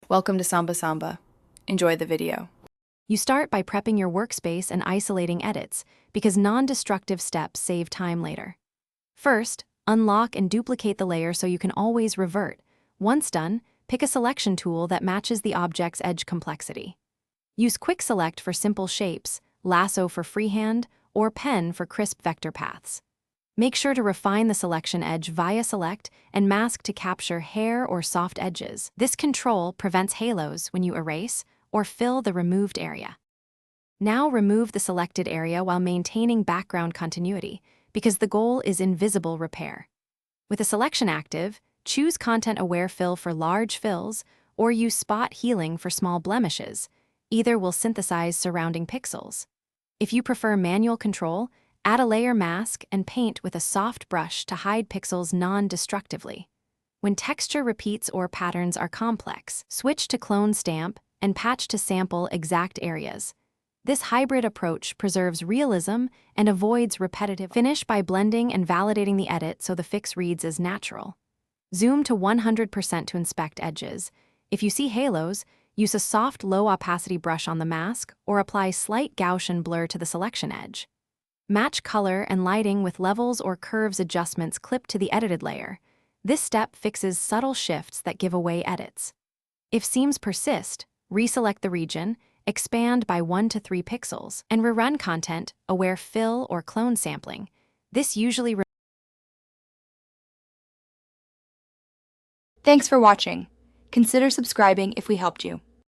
Welcome to Samba Samba. Enjoy the video. You start by prepping your workspace and isolating edits, because non-destructive steps save time later. First, unlock and duplicate the layer so you can always revert. Once done, pick a selection tool that matches the object's edge complexity. Use Quick Select for simple shapes, Lasso for freehand, or Pen for crisp vector paths. Make sure to refine the selection edge via Select and Mask to capture hair or soft edges. This control prevents halos when you erase or fill the removed area. Now remove the selected area while maintaining background continuity, because the goal is invisible repair. With a selection active, choose Content-Aware Fill for large fills or use Spot Healing for small blemishes. Either will synthesize surrounding pixels. If you prefer manual control, add a layer mask and paint with a soft brush to hide pixels non-destructively. When texture repeats or patterns are complex, switch to Clone Stamp and patch to sample exact areas. This hybrid approach preserves realism and avoids repetitive. Finish by blending and validating the edit so the fix reads as natural. Zoom to 100% to inspect edges. If you see halos, use a soft, low-opacity brush on the mask or apply slight Gaussian blur to the selection edge. Match color and lighting with levels or curves adjustments clipped to the edited layer. This step fixes subtle shifts that give away edits. If seams persist, reselect the region, expand by 1 to 3 pixels, and rerun Content-Aware Fill or Clone Sampling. This usually Thanks for watching. Consider subscribing if we helped you.